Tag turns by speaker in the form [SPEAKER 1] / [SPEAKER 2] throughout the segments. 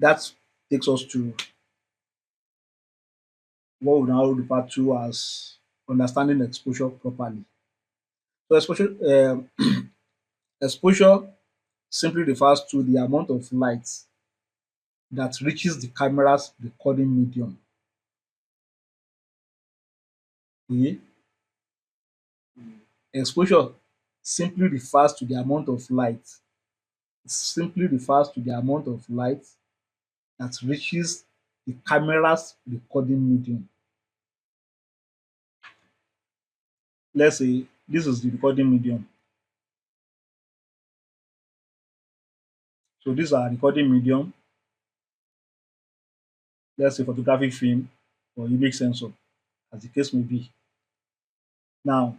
[SPEAKER 1] That takes us to what we now refer to as understanding exposure properly. So exposure simply refers to the amount of light that reaches the camera's recording medium. Okay? Exposure simply refers to the amount of light. It simply refers to the amount of light that reaches the camera's recording medium. Let's say this is the recording medium. So these are recording medium, let's say photographic film or image sensor, as the case may be. Now,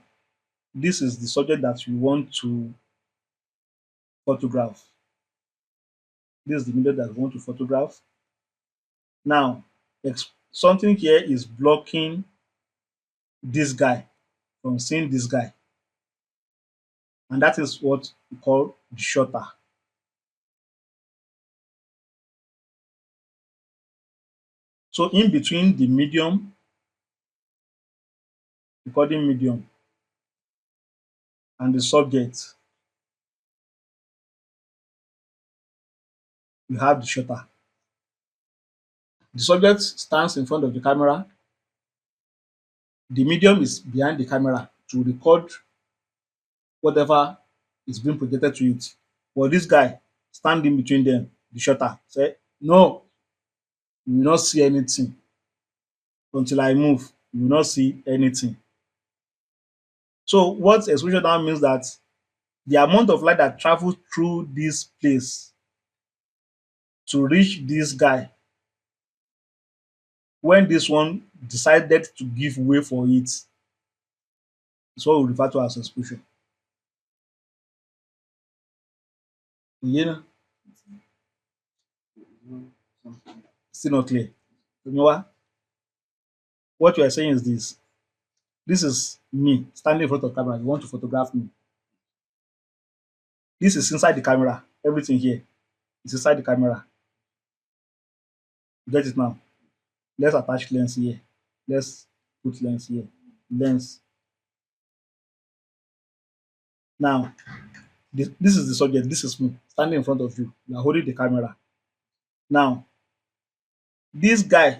[SPEAKER 1] this is the subject that you want to photograph. This is the medium that you want to photograph. Now, something here is blocking this guy from seeing this guy, and that is what we call the shutter. So in between the medium, recording medium, and the subject, you have the shutter. The subject stands in front of the camera. The medium is behind the camera to record whatever is being projected to it. But this guy stand in between them, the shutter, say, no, you will not see anything until I move. You will not see anything. So what exposure now means that the amount of light that travels through this place to reach this guy, when this one decided to give way for it, is what we refer to as exposure. You know, still not clear. You know what you are saying is this. This is me standing in front of camera. You want to photograph me. This is inside the camera. Everything here is inside the camera. You get it now? Let's attach lens here. Let's put lens here. Lens. Now, this is the subject. This is me standing in front of you. You are holding the camera. Now, this guy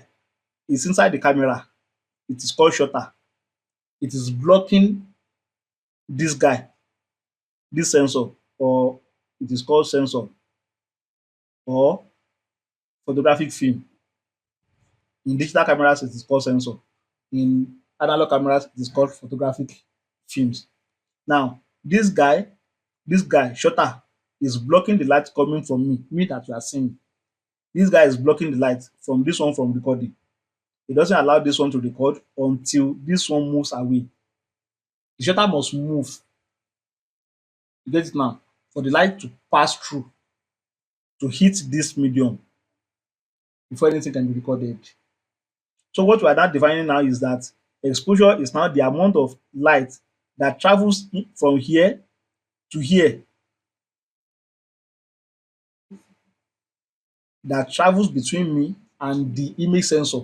[SPEAKER 1] is inside the camera. It is called shutter. It is blocking this guy, this sensor, or it is called sensor or photographic film. In digital cameras, it is called sensor. In analog cameras, it is called photographic films. Now, this guy, shutter, is blocking the light coming from me that you are seeing. This guy is blocking the light from this one from recording. It doesn't allow this one to record until this one moves away. The shutter must move. You get it now? For the light to pass through to hit this medium before anything can be recorded. So what we are now defining now is that exposure is now the amount of light that travels from here to here, that travels between me and the image sensor.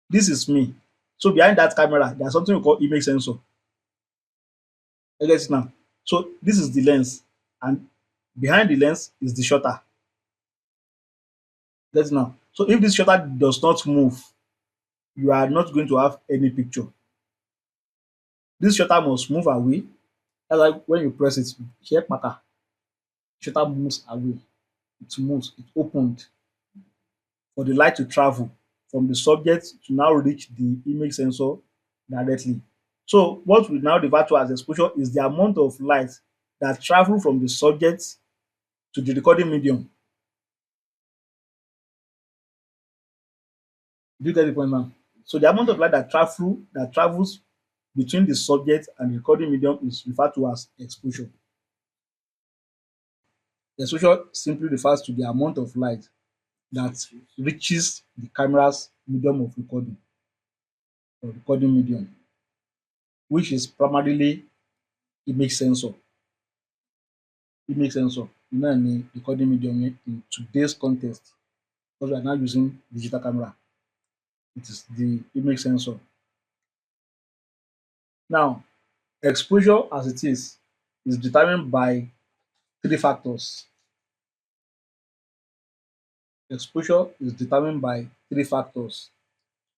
[SPEAKER 1] This is me. So behind that camera, there's something we call image sensor. You get it now? So this is the lens, and behind the lens is the shutter. Get it now? So if this shutter does not move, you are not going to have any picture. This shutter must move away. That's why when you press it, you hear kpaka. Shutter moves away. It moves. It opened for the light to travel from the subject to now reach the image sensor directly. So what we now refer to as exposure is the amount of light that travel from the subject to the recording medium. Do you get the point now? So the amount of light that travels between the subject and the recording medium is referred to as exposure. Exposure simply refers to the amount of light that reaches the camera's medium of recording or recording medium, which is primarily image sensor. Image sensor. náà ni recording medium yẹn in today's context, because we are now using digital camera. It is the image sensor. Now, exposure as it is determined by three factors. Exposure is determined by three factors.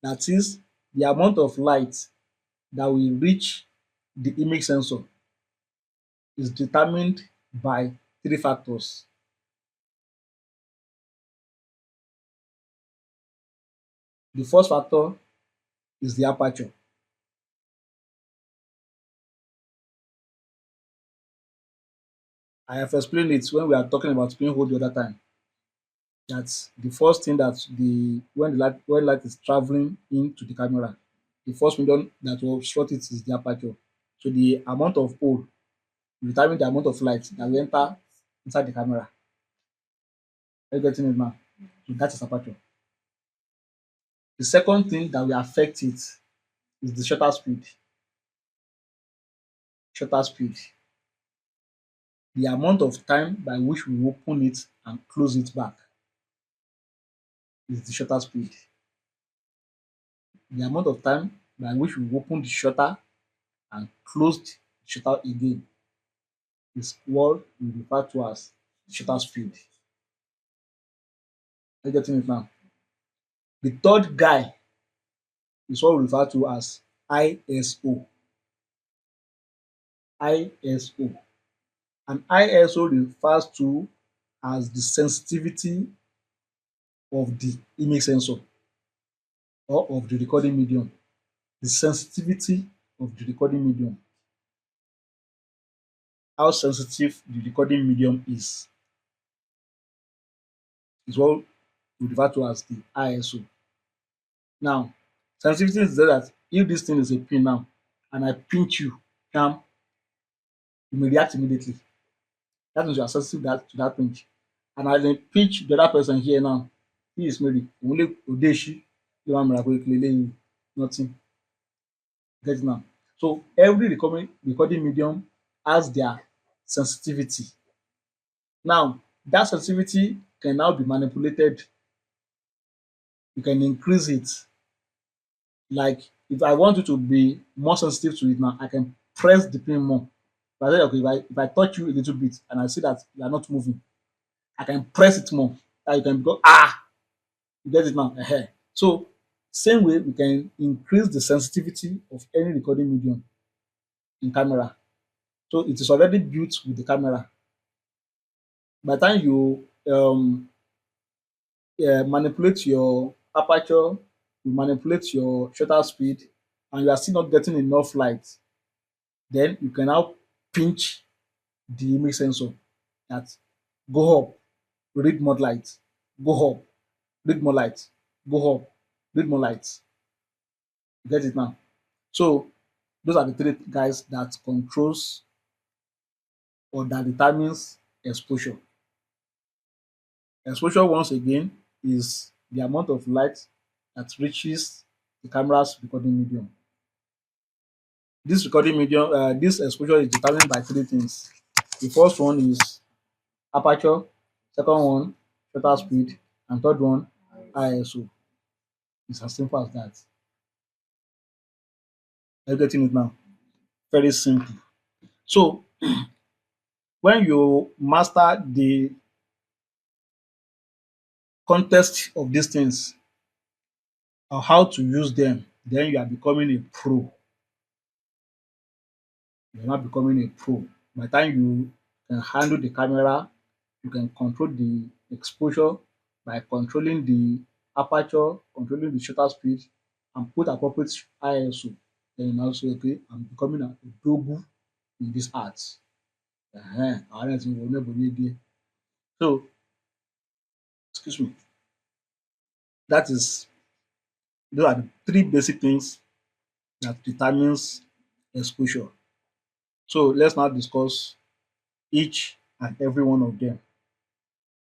[SPEAKER 1] That is, the amount of light that will reach the image sensor is determined by three factors. The first factor is the aperture. I have explained it when we are talking about pinhole the other time. That's the first thing that the when light is traveling into the camera, the first medium that will obstruct it is the aperture. So the amount of hole will determine the amount of light that will enter inside the camera. Are you getting it now? So that is aperture. The second thing that will affect it is the shutter speed. Shutter speed. The amount of time by which we open it and close it back is the shutter speed. The amount of time by which we open the shutter and close the shutter again is what we refer to as shutter speed. Are you getting it now? The third guy is what we refer to as ISO. ISO. And ISO refers to as the sensitivity of the image sensor or of the recording medium. The sensitivity of the recording medium. How sensitive the recording medium is what we refer to as the ISO. Now, sensitivity is that if this thing is a pin now and I pinch you, now you may react immediately. That means you are sensitive to that pinch. And I then pinch the other person here now. He is maybe only Odeshi, you want me nothing. Get it now. So every recording medium has their sensitivity. Now, that sensitivity can now be manipulated. You can increase it. Like if I want you to be more sensitive to it now, I can press the pin more. If I say, okay, if I touch you a little bit and I see that you are not moving, I can press it more. That you can go, you get it now. So same way we can increase the sensitivity of any recording medium in camera. So it is already built with the camera. By the time you manipulate your aperture, you manipulate your shutter speed, and you are still not getting enough light, then you can now pinch the image sensor that go up, read more light, go up, read more light, go up, read more light. You get it now? So those are the three guys that controls or that determines exposure. Exposure, once again, is the amount of light that reaches the camera's recording medium. This exposure is determined by three things. The first one is aperture, second one shutter speed, and third one ISO. It's as simple as that. Are you getting it now? Very simple. So when you master the context of these things or how to use them, then you are becoming a pro. You're not becoming a pro. By the time you can handle the camera, you can control the exposure by controlling the aperture, controlling the shutter speed, and put appropriate ISO. Then you now say, okay, I'm becoming a dogu in this art. Àwọn náà ti wọ inú ẹ̀bùn ní díẹ̀. So, excuse me, that is those are the three basic things that determines exposure. So let's now discuss each and every one of them.